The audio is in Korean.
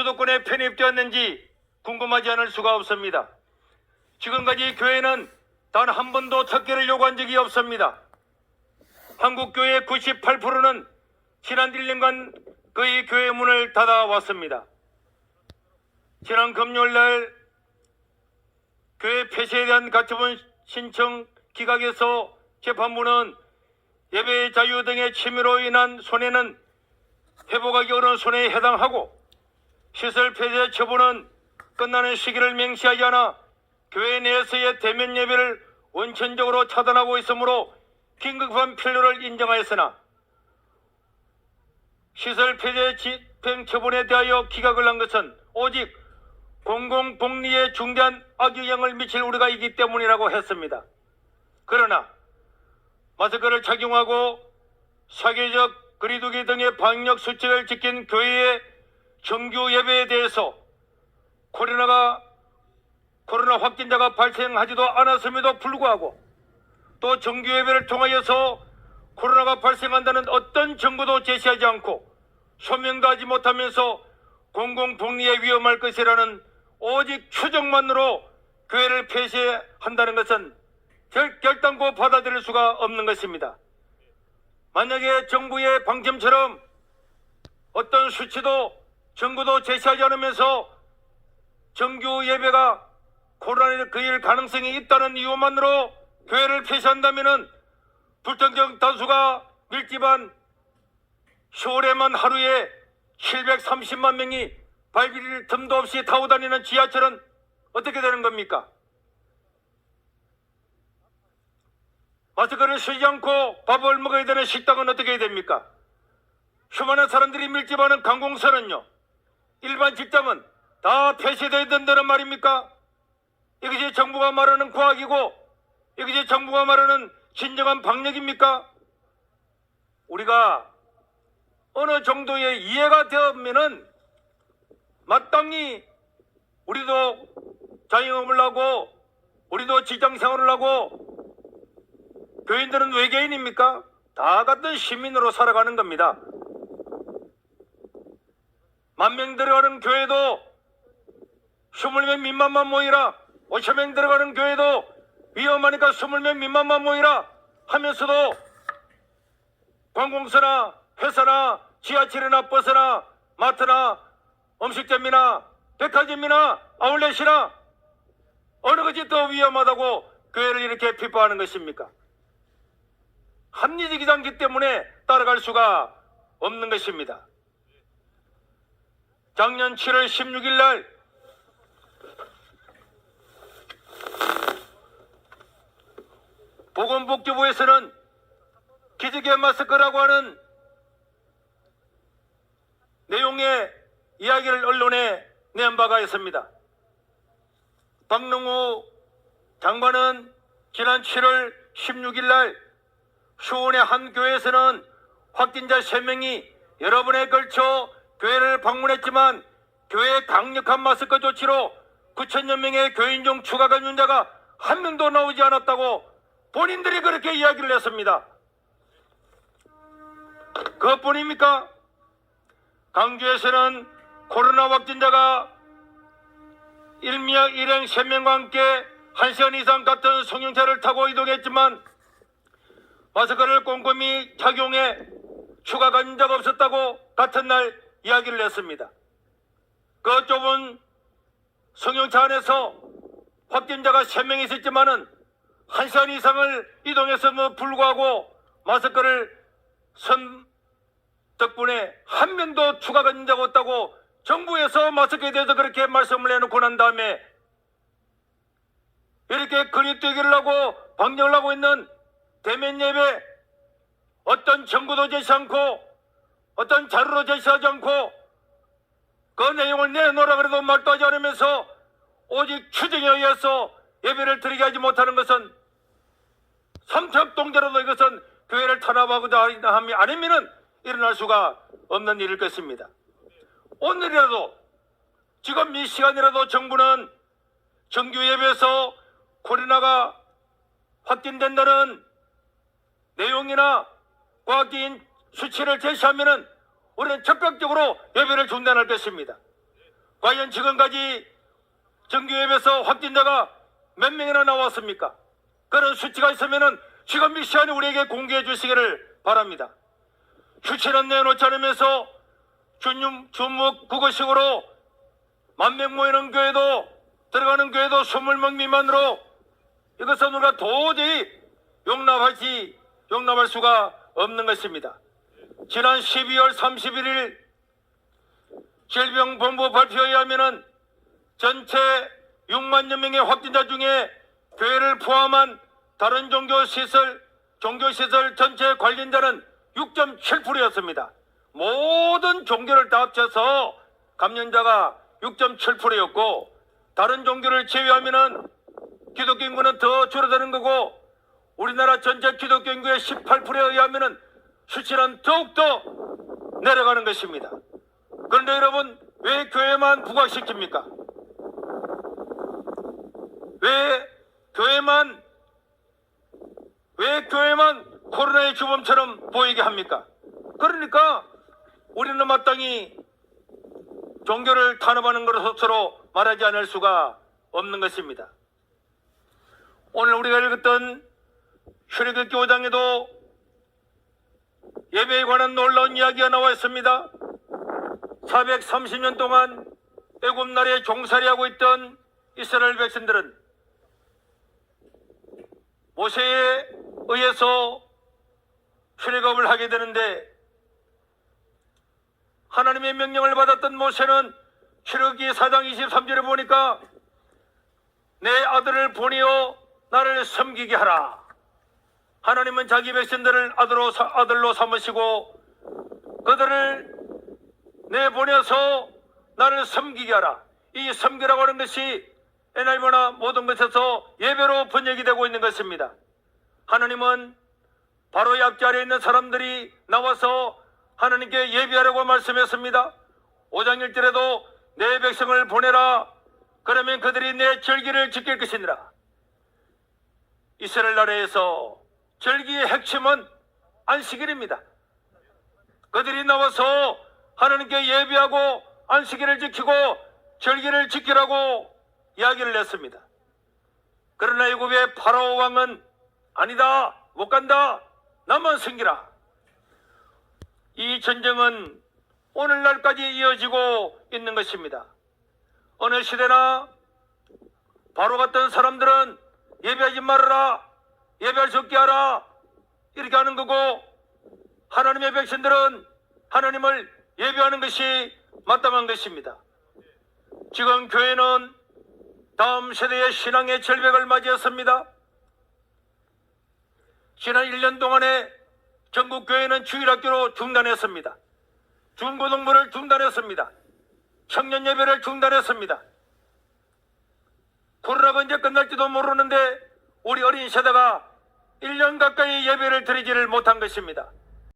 수도권에 편입되었는지 궁금하지 않을 수가 없습니다. 지금까지 교회는 단 한 번도 특혜를 요구한 적이 없습니다. 한국교회 98%는 지난 1년간 거의 교회 문을 닫아왔습니다. 지난 금요일날 교회 폐쇄에 대한 가처분 신청 기각에서 재판부는 예배의 자유 등의 침해로 인한 손해는 회복하기 어려운 손해에 해당하고 시설 폐쇄 처분은 끝나는 시기를 명시하지 않아 교회 내에서의 대면 예배를 원천적으로 차단하고 있으므로 긴급한 필요를 인정하였으나 시설 폐쇄 집행 처분에 대하여 기각을 한 것은 오직 공공복리에 중대한 악영향을 미칠 우려가 있기 때문이라고 했습니다. 그러나 마스크를 착용하고 사회적 거리두기 등의 방역 수칙을 지킨 교회의 정규 예배에 대해서 코로나 확진자가 발생하지도 않았음에도 불구하고 또 정규 예배를 통하여서 코로나가 발생한다는 어떤 증거도 제시하지 않고 소명도 하지 못하면서 공공복리에 위험할 것이라는 오직 추정만으로 교회를 폐쇄한다는 것은 결단코 받아들일 수가 없는 것입니다. 만약에 정부의 방침처럼 어떤 수치도 증거도 제시하지 않으면서 정규 예배가 코로나에 걸릴 가능성이 있다는 이유만으로 교회를 폐쇄한다면 불특정 다수가 밀집한 10월에만 하루에 730만 명이 발길 틈도 없이 타고 다니는 지하철은 어떻게 되는 겁니까? 마스크를 쓰지 않고 밥을 먹어야 되는 식당은 어떻게 해야 됩니까? 수많은 사람들이 밀집하는 관공서는요, 일반 직장은 다 폐쇄되어야 된다는 말입니까? 이것이 정부가 말하는 과학이고 이것이 정부가 말하는 진정한 방역입니까? 우리가 어느 정도의 이해가 되면은 마땅히 우리도 자영업을 하고 우리도 직장생활을 하고 교인들은 외계인입니까? 다 같은 시민으로 살아가는 겁니다. 10,000명 들어가는 교회도 20명 미만만 모이라, 5,000명 들어가는 교회도 위험하니까 20명 미만만 모이라 하면서도 관공서나 회사나 지하철이나 버스나 마트나 음식점이나 백화점이나 아울렛이나 어느 것이 더 위험하다고 교회를 이렇게 비판하는 것입니까? 합리적이지 않기 때문에 따라갈 수가 없는 것입니다. 작년 7월 16일 날 보건복지부에서는 기지개 마스크라고 하는 내용의 이야기를 언론에 낸 바가 있습니다. 박능우 장관은 지난 7월 16일 날 수원의 한 교회에서는 확진자 3명이 여러 번에 걸쳐 교회를 방문했지만 교회의 강력한 마스크 조치로 9,000여 명의 교인 중 추가 감염자가 한 명도 나오지 않았다고 본인들이 그렇게 이야기를 했습니다. 그것뿐입니까? 강주에서는 코로나 확진자가 일행 3명과 함께 1시간 이상 같은 승용차를 타고 이동했지만 마스크를 꼼꼼히 착용해 추가 감염자가 없었다고 같은 날 이야기를 했습니다. 그 좁은 승용차 안에서 확진자가 3명이 있었지만은 1시간 이상을 이동했음에도 불구하고 마스크를 쓴 덕분에 한 명도 추가 감염자가 없다고 정부에서 마스크에 대해서 그렇게 말씀을 해놓고 난 다음에 이렇게 거리두기를 하고 방역을 하고 있는 대면 예배 어떤 정보도 제시 않고 어떤 자료로 제시하지 않고 그 내용을 내놓으라 그래도 말도 하지 않으면서 오직 추정에 의해서 예배를 드리게 하지 못하는 것은 삼척동자로도 이것은 교회를 탄압하고자 함이 아니면은 일어날 수가 없는 일일 것입니다. 오늘이라도 지금 이 시간이라도 정부는 정규 예배에서 코로나가 확진된다는 내용이나 과학적인 수치를 제시하면은 우리는 적극적으로 예배를 중단할 것입니다. 과연 지금까지 정규예배에서 확진자가 몇 명이나 나왔습니까? 그런 수치가 있으면은 지금 이 시간에 우리에게 공개해 주시기를 바랍니다. 수치는 내놓지 않으면서 주묵 국어식으로 10,000명 모이는 교회도 들어가는 교회도 20명 미만으로 이것은 우리가 도저히 용납할 수가 없는 것입니다. 지난 12월 31일 질병본부 발표에 의하면 전체 6만여 명의 확진자 중에 교회를 포함한 다른 종교시설 전체 관련자는 6.7%였습니다. 모든 종교를 다 합쳐서 감염자가 6.7%였고 다른 종교를 제외하면은 기독교 인구는 더 줄어드는 거고 우리나라 전체 기독교 인구의 18%에 의하면은 수치는 더욱더 내려가는 것입니다. 그런데 여러분 왜 교회만 부각시킵니까? 왜 교회만 코로나의 주범처럼 보이게 합니까? 그러니까 우리는 마땅히 종교를 탄압하는 것으로 말하지 않을 수가 없는 것입니다. 오늘 우리가 읽었던 출애굽기 5장에도 예배에 관한 놀라운 이야기가 나와 있습니다. 430년 동안 애굽 나라에 종살이하고 있던 이스라엘 백성들은 모세에 의해서 출애굽을 하게 되는데 하나님의 명령을 받았던 모세는 출애굽기 4장 23절에 보니까 내 아들을 보내어 나를 섬기게 하라. 하나님은 자기 백성들을 아들로 삼으시고 그들을 내보내서 나를 섬기게 하라. 이 섬기라고 하는 것이 NIV나 모든 것에서 예배로 번역이 되고 있는 것입니다. 하나님은 바로의 앞자리에 있는 사람들이 나와서 하나님께 예배하라고 말씀했습니다. 5장 1절에도 내 백성을 보내라. 그러면 그들이 내 절기를 지킬 것이니라. 이스라엘 나라에서 절기의 핵심은 안식일입니다. 그들이 나와서 하나님께 예배하고 안식일을 지키고 절기를 지키라고 이야기를 했습니다. 그러나 애굽의 파라오 왕은 아니다, 못 간다, 나만 섬기라. 이 전쟁은 오늘날까지 이어지고 있는 것입니다. 어느 시대나 바로 같은 사람들은 예배하지 말아라, 예배할 수 없게 하라 이렇게 하는 거고 하나님의 백성들은 하나님을 예배하는 것이 마땅한 것입니다. 지금 교회는 다음 세대의 신앙의 절벽을 맞이했습니다. 지난 1년 동안에 전국 교회는 주일학교로 중단했습니다. 중고등부를 중단했습니다. 청년 예배를 중단했습니다. 코로나가 언제 끝날지도 모르는데 우리 어린 세대가 1년 가까이 예배를 드리지를 못한 것입니다.